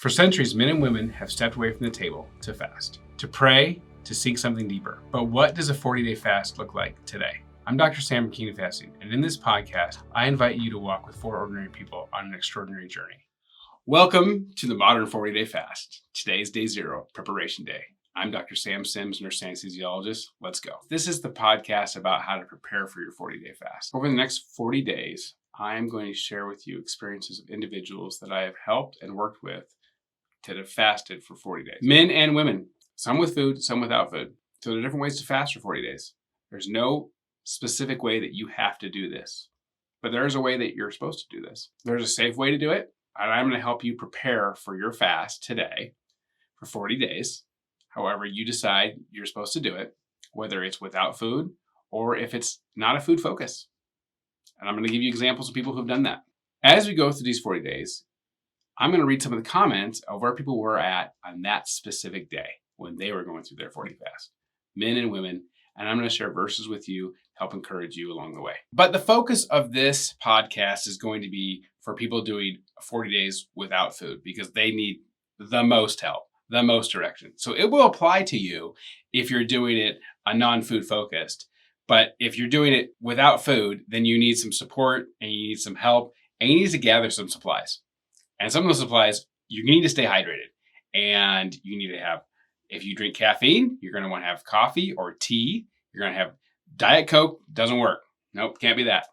For centuries, men and women have stepped away from the table to fast, to pray, to seek something deeper. But what does a 40-day fast look like today? I'm Dr. Sam McKean of Fasting, and in this podcast, I invite you to walk with four ordinary people on an extraordinary journey. Welcome to the Modern 40-Day Fast. Today is day 0, Preparation Day. I'm Dr. Sam Sims, nurse anesthesiologist. Let's go. This is the podcast about how to prepare for your 40-day fast. Over the next 40 days, I am going to share with you experiences of individuals that I have helped and worked with that have fasted for 40 days. Men and women, some with food, some without food. So there are different ways to fast for 40 days. There's no specific way that you have to do this, but there is a way that you're supposed to do this. There's a safe way to do it, and I'm going to help you prepare for your fast today for 40 days. However you decide you're supposed to do it, whether it's without food or if it's not a food focus. And I'm going to give you examples of people who've done that. As we go through these 40 days, I'm going to read some of the comments of where people were at on that specific day when they were going through their 40 fast, men and women, and I'm going to share verses with you, help encourage you along the way. But the focus of this podcast is going to be for people doing 40 days without food because they need the most help, the most direction. So it will apply to you if you're doing it a non-food focused. But if you're doing it without food, then you need some support and you need some help and you need to gather some supplies. And some of those supplies, you need to stay hydrated. And you need to have, if you drink caffeine, you're going to want to have coffee or tea. You're going to have Diet Coke, doesn't work. Nope, can't be that.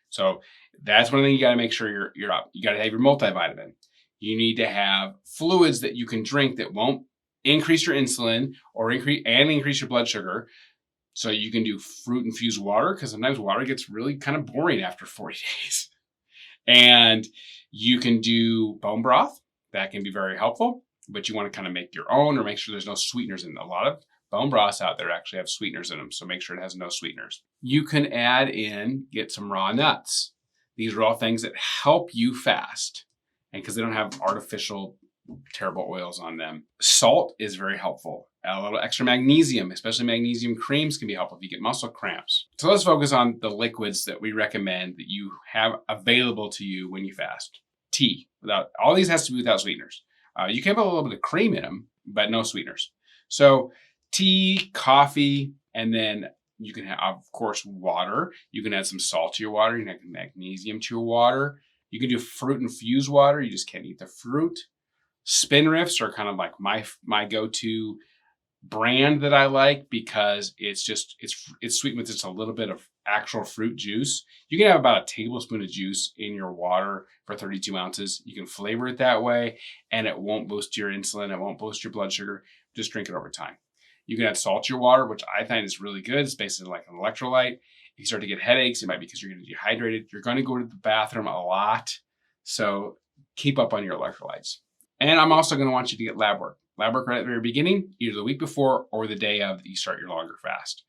So that's one thing you got to make sure you're up. You got to have your multivitamin. You need to have fluids that you can drink that won't increase your insulin or increase your blood sugar. So you can do fruit infused water because sometimes water gets really kind of boring after 40 days. And you can do bone broth. That can be very helpful, but you want to kind of make your own or make sure there's no sweeteners in it. A lot of bone broths out there actually have sweeteners in them, so make sure it has no sweeteners. You can get some raw nuts. These are all things that help you fast, and because they don't have artificial terrible oils on them. Salt is very helpful. A little extra magnesium, especially magnesium creams, can be helpful if you get muscle cramps. So let's focus on the liquids that we recommend that you have available to you when you fast. Tea. All these has to be without sweeteners. You can have a little bit of cream in them, but no sweeteners. So tea, coffee, and then you can have, of course, water. You can add some salt to your water. You can add magnesium to your water. You can do fruit infused water. You just can't eat the fruit. Spindrifts are kind of like my go-to brand that I like because it's sweetened with just a little bit of actual fruit juice. You can have about a tablespoon of juice in your water for 32 ounces. You can flavor it that way and it won't boost your insulin. It won't boost your blood sugar. Just drink it over time. You can add salt to your water, which I find is really good. It's basically like an electrolyte. If you start to get headaches, it might be because you're getting dehydrated. You're going to go to the bathroom a lot. So keep up on your electrolytes. And I'm also going to want you to get lab work. Lab work right at the very beginning, either the week before or the day of that you start your longer fast.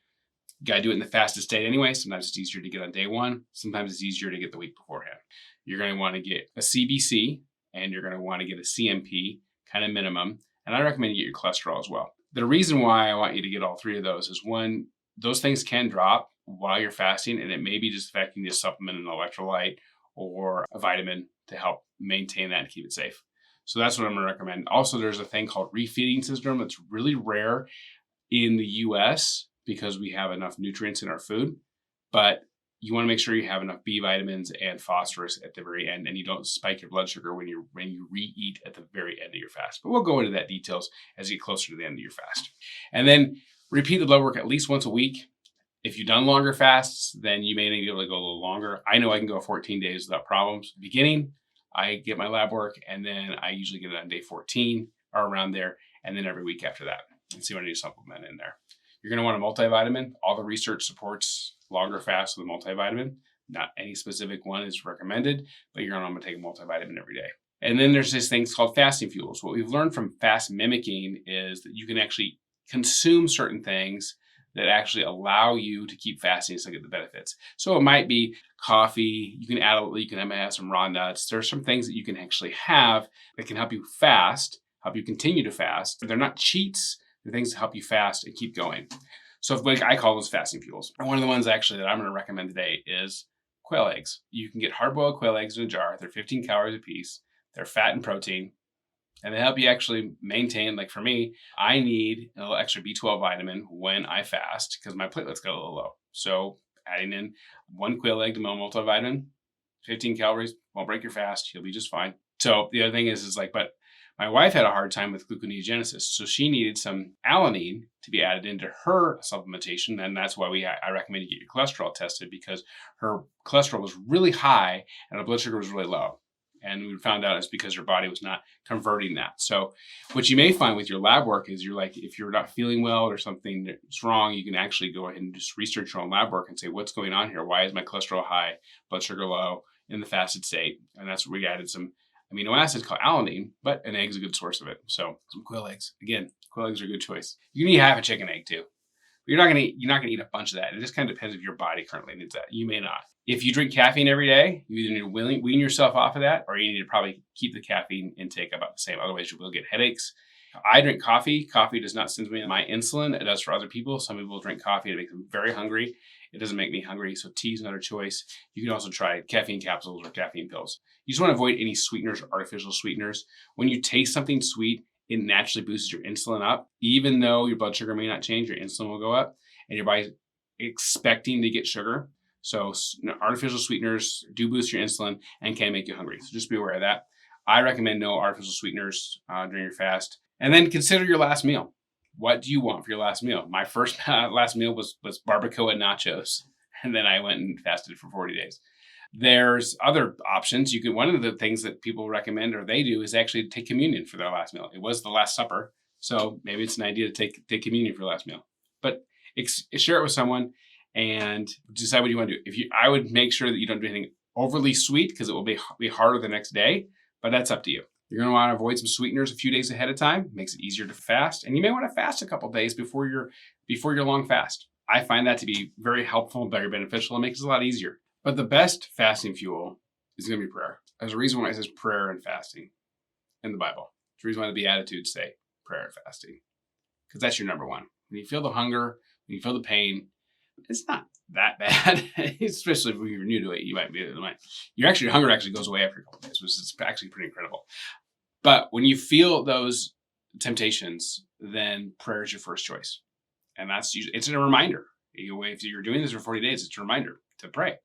You got to do it in the fastest state anyway. Sometimes it's easier to get on day 1. Sometimes it's easier to get the week beforehand. You're going to want to get a CBC and you're going to want to get a CMP kind of minimum. And I recommend you get your cholesterol as well. The reason why I want you to get all 3 of those is one, those things can drop while you're fasting and it may be just affecting you to supplement an electrolyte or a vitamin to help maintain that and keep it safe. So that's what I'm going to recommend. Also, there's a thing called refeeding syndrome that's really rare in the US because we have enough nutrients in our food. But you want to make sure you have enough B vitamins and phosphorus at the very end, and you don't spike your blood sugar when you re-eat at the very end of your fast. But we'll go into that details as you get closer to the end of your fast. And then repeat the blood work at least once a week. If you've done longer fasts, then you may be able to go a little longer. I know I can go 14 days without problems. Beginning, I get my lab work and then I usually get it on day 14 or around there. And then every week after that and see what I need to supplement in there. You're going to want a multivitamin. All the research supports longer fasts with a multivitamin. Not any specific one is recommended, but you're going to want to take a multivitamin every day. And then there's these things called fasting fuels. What we've learned from fast mimicking is that you can actually consume certain things that actually allow you to keep fasting and still get the benefits. So it might be coffee. You can have some raw nuts. There's some things that you can actually have that can help you fast, help you continue to fast. They're not cheats. They're things to help you fast and keep going. So I call those fasting fuels. One of the ones actually that I'm going to recommend today is quail eggs. You can get hard-boiled quail eggs in a jar. They're 15 calories a piece. They're fat and protein. And they help you actually maintain, like for me, I need a little extra B12 vitamin when I fast because my platelets got a little low. So adding in one quail egg to my multivitamin, 15 calories, won't break your fast. You'll be just fine. So the other thing is like, but my wife had a hard time with gluconeogenesis. So she needed some alanine to be added into her supplementation. And that's why I recommend you get your cholesterol tested, because her cholesterol was really high and her blood sugar was really low. And we found out it's because her body was not converting that. So what you may find with your lab work is if you're not feeling well or something that's wrong, you can actually go ahead and just research your own lab work and say, what's going on here? Why is my cholesterol high, blood sugar low in the fasted state? And that's where we added some amino acids called alanine, but an egg's a good source of it. So some quail eggs. Again, quail eggs are a good choice. You can eat half a chicken egg too. But you're not gonna eat a bunch of that. It just kind of depends if your body currently needs that. You may not. If you drink caffeine every day, you either need to wean yourself off of that, or you need to probably keep the caffeine intake about the same. Otherwise, you will get headaches. I drink coffee. Coffee does not send me my insulin. It does for other people. Some people drink coffee. It makes them very hungry. It doesn't make me hungry. So tea is another choice. You can also try caffeine capsules or caffeine pills. You just want to avoid any sweeteners or artificial sweeteners. When you taste something sweet, it naturally boosts your insulin up. Even though your blood sugar may not change, your insulin will go up, and your body's expecting to get sugar. So artificial sweeteners do boost your insulin and can make you hungry. So just be aware of that. I recommend no artificial sweeteners during your fast. And then consider your last meal. What do you want for your last meal? My first last meal was barbacoa nachos. And then I went and fasted for 40 days. There's other options. One of the things that people recommend or they do is actually take communion for their last meal. It was the Last Supper. So maybe it's an idea to take communion for your last meal. But share it with someone and decide what you want to do. I would make sure that you don't do anything overly sweet because it will be harder the next day, but that's up to you. You're going to want to avoid some sweeteners a few days ahead of time. It makes it easier to fast. And you may want to fast a couple days before your long fast. I find that to be very helpful and very beneficial. It makes it a lot easier. But the best fasting fuel is going to be prayer. There's a reason why it says prayer and fasting in the Bible. There's a reason why the Beatitudes say prayer and fasting, because that's your number one. When you feel the hunger, when you feel the pain, it's not that bad, especially if you're new to it. Your hunger actually goes away after a couple of days, which is actually pretty incredible. But when you feel those temptations, then prayer is your first choice. And it's a reminder. If you're doing this for 40 days, it's a reminder to pray.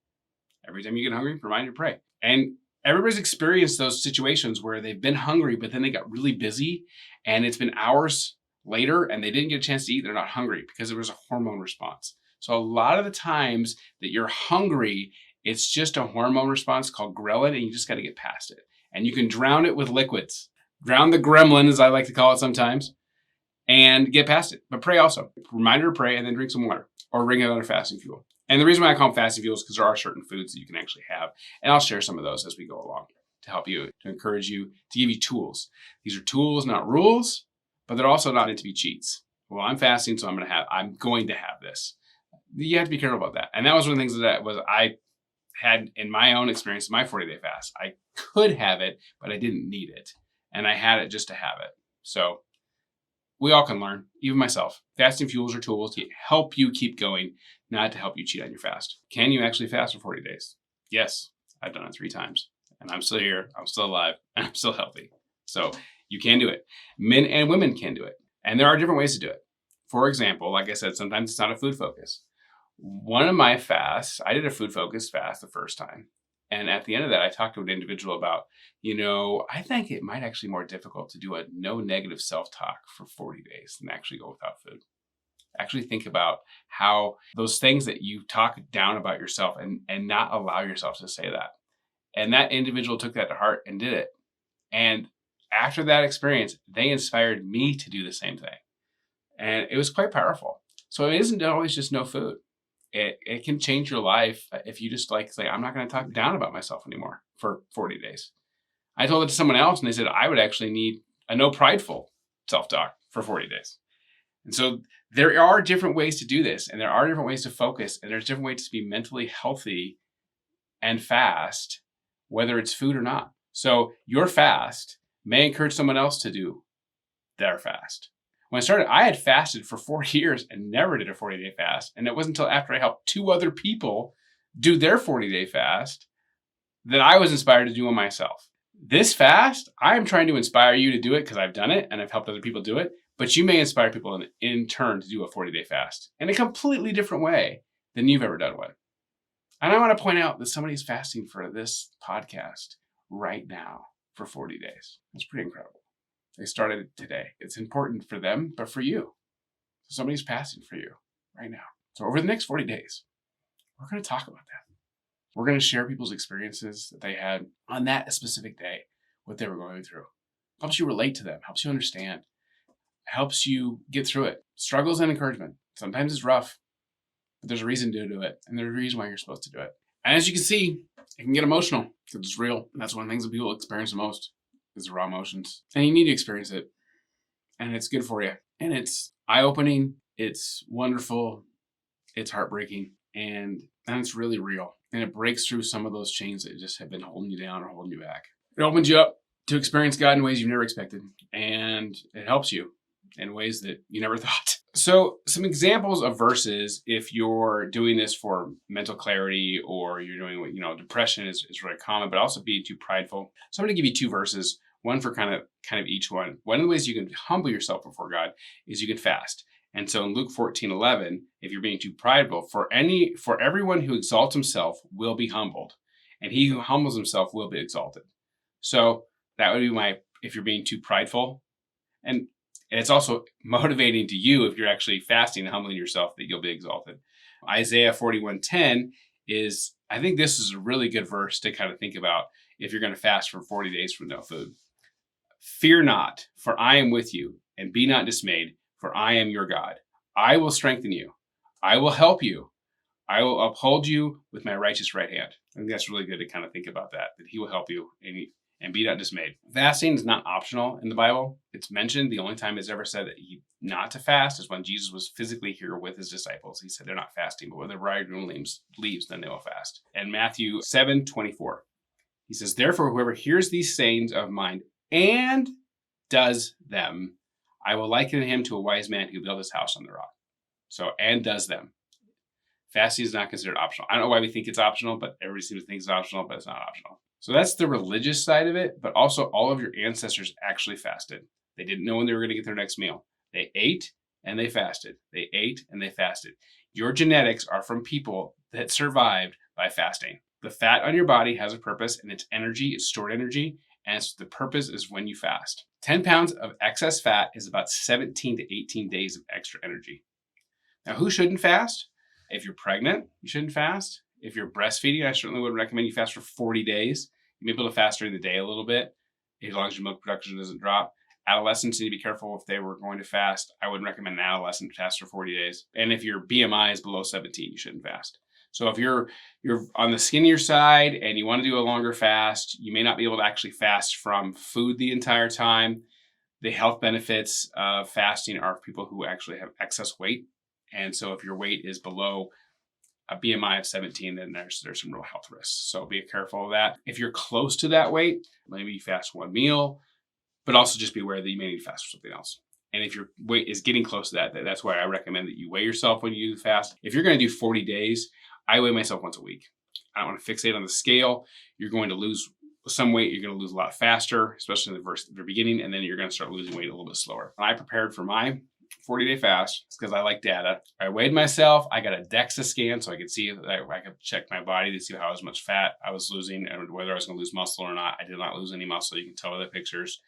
Every time you get hungry, reminder to pray. And everybody's experienced those situations where they've been hungry, but then they got really busy and it's been hours later and they didn't get a chance to eat. They're not hungry because there was a hormone response. So a lot of the times that you're hungry, it's just a hormone response called ghrelin, and you just got to get past it. And you can drown it with liquids. Drown the gremlin, as I like to call it sometimes, and get past it. But pray also. Reminder to pray and then drink some water or drink another fasting fuel. And the reason why I call them fasting fuels is because there are certain foods that you can actually have. And I'll share some of those as we go along to help you, to encourage you, to give you tools. These are tools, not rules, but they're also not meant to be cheats. Well, I'm fasting, so I'm going to have this. You have to be careful about that. And that was one of the things that I had in my own experience, my 40-day fast. I could have it, but I didn't need it. And I had it just to have it. So we all can learn, even myself. Fasting fuels are tools to help you keep going, not to help you cheat on your fast. Can you actually fast for 40 days? Yes, I've done it 3 times. And I'm still here, I'm still alive, and I'm still healthy. So you can do it. Men and women can do it. And there are different ways to do it. For example, like I said, sometimes it's not a food focus. One of my fasts, I did a food focused fast the first time. And at the end of that, I talked to an individual about, I think it might actually be more difficult to do a no negative self-talk for 40 days than actually go without food. Actually think about how those things that you talk down about yourself and not allow yourself to say that. And that individual took that to heart and did it. And after that experience, they inspired me to do the same thing. And it was quite powerful. So it isn't always just no food. It can change your life if you just say, I'm not going to talk down about myself anymore for 40 days. I told it to someone else and they said, I would actually need a no prideful self-talk for 40 days. And so there are different ways to do this, and there are different ways to focus, and there's different ways to be mentally healthy and fast, whether it's food or not. So your fast may encourage someone else to do their fast. When I started, I had fasted for 4 years and never did a 40-day fast. And it wasn't until after I helped 2 other people do their 40-day fast that I was inspired to do one myself. This fast, I'm trying to inspire you to do it because I've done it and I've helped other people do it. But you may inspire people in turn to do a 40-day fast in a completely different way than you've ever done one. And I want to point out that somebody's fasting for this podcast right now for 40 days. That's pretty incredible. They started today. It's important for them, but for you. So somebody's fasting for you right now. So over the next 40 days, we're going to talk about that. We're going to share people's experiences that they had on that specific day, what they were going through. Helps you relate to them, helps you understand, helps you get through it. Struggles and encouragement. Sometimes it's rough, but there's a reason to do it, and there's a reason why you're supposed to do it. And as you can see, it can get emotional because it's real. And that's one of the things that people experience the most is the raw emotions. And you need to experience it. And it's good for you. And it's eye-opening. It's wonderful. It's heartbreaking. And it's really real. And it breaks through some of those chains that just have been holding you down or holding you back. It opens you up to experience God in ways you've never expected. And it helps you in ways that you never thought. So some examples of verses, if you're doing this for mental clarity or you're doing, depression is really common, but also being too prideful. So I'm going to give you two verses, one for kind of each one. One of the ways you can humble yourself before God is you can fast. And so in Luke 14:11, if you're being too prideful, for everyone who exalts himself will be humbled, and he who humbles himself will be exalted. So that would be if you're being too prideful. And it's also motivating to you if you're actually fasting and humbling yourself that you'll be exalted. Isaiah 41:10 is, I think this is a really good verse to kind of think about if you're going to fast for 40 days with no food. Fear not, for I am with you, and be not dismayed, for I am your God. I will strengthen you. I will help you. I will uphold you with my righteous right hand. I think that's really good to kind of think about that he will help you and be not dismayed. Fasting is not optional in the Bible. It's mentioned. The only time it's ever said that not to fast is when Jesus was physically here with his disciples. He said they're not fasting, but when the bridegroom leaves, then they will fast. And Matthew 7:24, he says, therefore, whoever hears these sayings of mine and does them, I will liken him to a wise man who built his house on the rock. So, and does them. Fasting is not considered optional. I don't know why we think it's optional, but everybody seems to think it's optional, but it's not optional. So that's the religious side of it, but also all of your ancestors actually fasted. They didn't know when they were going to get their next meal. They ate and they fasted. They ate and they fasted. Your genetics are from people that survived by fasting. The fat on your body has a purpose, and it's energy, it's stored energy, and the purpose is when you fast. 10 pounds of excess fat is about 17 to 18 days of extra energy. Now, who shouldn't fast? If you're pregnant, you shouldn't fast. If you're breastfeeding, I certainly would recommend you fast for 40 days. You may be able to fast during the day a little bit, as long as your milk production doesn't drop. Adolescents need to be careful if they were going to fast. I wouldn't recommend an adolescent fast for 40 days. And if your BMI is below 17, you shouldn't fast. So if you're on the skinnier side and you want to do a longer fast, you may not be able to actually fast from food the entire time. The health benefits of fasting are for people who actually have excess weight. And so if your weight is below a BMI of 17, then there's some real health risks. So be careful of that. If you're close to that weight, maybe you fast one meal, but also just be aware that you may need to fast for something else. And if your weight is getting close to that, that's why I recommend that you weigh yourself when you do the fast. If you're going to do 40 days, I weigh myself once a week. I don't want to fixate on the scale. You're going to lose some weight. You're going to lose a lot faster, especially in the beginning, and then you're going to start losing weight a little bit slower. When I prepared for my 40-day fast, it's because I like data. I weighed myself. I got a DEXA scan so I could see, I could check my body to see how much fat I was losing and whether I was going to lose muscle or not. I did not lose any muscle. You can tell by the pictures.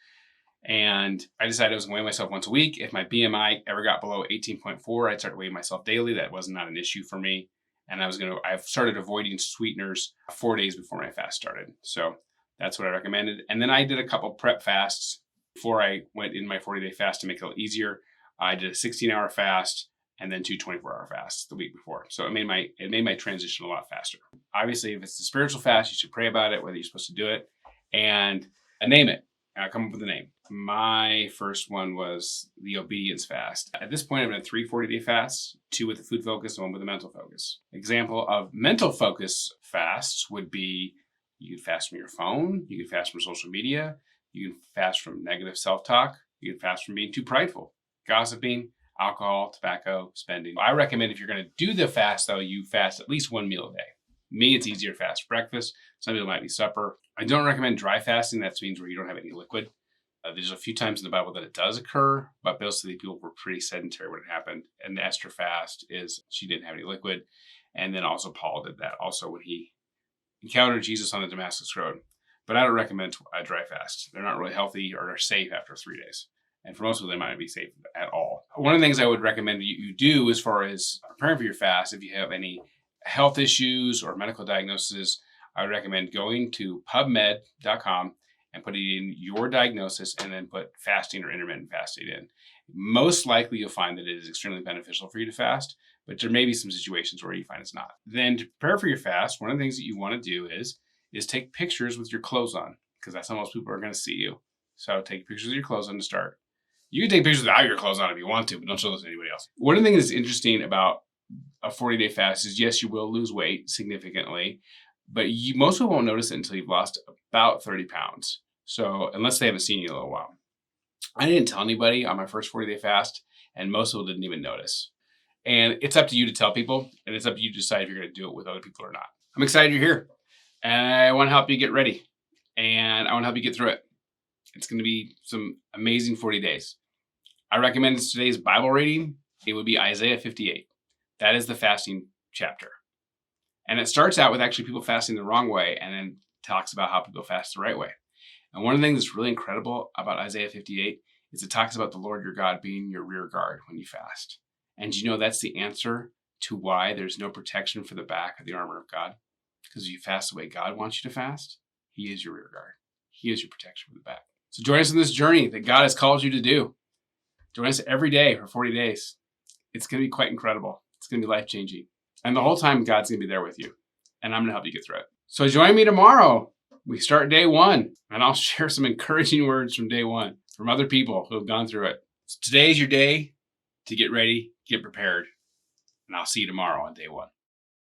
And I decided I was going to weigh myself once a week. If my BMI ever got below 18.4, I'd start weighing myself daily. That was not an issue for me. And I've started avoiding sweeteners 4 days before my fast started. So that's what I recommended. And then I did a couple prep fasts before I went in my 40-day fast to make it a little easier. I did a 16-hour fast and then 2 24-hour fasts the week before. So it made my transition a lot faster. Obviously, if it's a spiritual fast, you should pray about it, whether you're supposed to do it, and name it. I'll come up with a name. My first one was the obedience fast. At this point, I've done 3 40-day fasts, 2 with a food focus and 1 with a mental focus. Example of mental focus fasts would be you can fast from your phone, you can fast from social media, you can fast from negative self-talk, you can fast from being too prideful, gossiping, alcohol, tobacco, spending. I recommend if you're going to do the fast, though, you fast at least 1 meal a day. Me, it's easier to fast breakfast. Some people might be supper. I don't recommend dry fasting. That means where you don't have any liquid. There's a few times in the Bible that it does occur, but mostly people were pretty sedentary when it happened. And the Esther fast is she didn't have any liquid. And then also Paul did that also when he encountered Jesus on the Damascus Road. But I don't recommend a dry fast. They're not really healthy or they're safe after 3 days. And for most people, they might not be safe at all. One of the things I would recommend you do as far as preparing for your fast, if you have any health issues or medical diagnoses, I would recommend going to PubMed.com and putting in your diagnosis and then put fasting or intermittent fasting in. Most likely you'll find that it is extremely beneficial for you to fast, but there may be some situations where you find it's not. Then to prepare for your fast, one of the things that you want to do is take pictures with your clothes on, because that's how most people are going to see you. So take pictures of your clothes on to start. You can take pictures without your clothes on if you want to, but don't show those to anybody else. One of the things that's interesting about a 40-day fast is, yes, you will lose weight significantly, but most people won't notice it until you've lost about 30 pounds. So unless they haven't seen you in a little while. I didn't tell anybody on my first 40-day fast, and most people didn't even notice. And it's up to you to tell people, and it's up to you to decide if you're going to do it with other people or not. I'm excited you're here, and I want to help you get ready, and I want to help you get through it. It's going to be some amazing 40 days. I recommend today's Bible reading. It would be Isaiah 58. That is the fasting chapter. And it starts out with actually people fasting the wrong way, and then talks about how people fast the right way. And one of the things that's really incredible about Isaiah 58 is it talks about the Lord your God being your rear guard when you fast. And you know that's the answer to why there's no protection for the back of the armor of God. Because if you fast the way God wants you to fast, He is your rear guard. He is your protection for the back. So join us in this journey that God has called you to do. Join us every day for 40 days. It's going to be quite incredible. It's going to be life-changing. And the whole time, God's going to be there with you. And I'm going to help you get through it. So join me tomorrow. We start day 1, and I'll share some encouraging words from day 1 from other people who have gone through it. So today is your day to get ready, get prepared, and I'll see you tomorrow on day 1.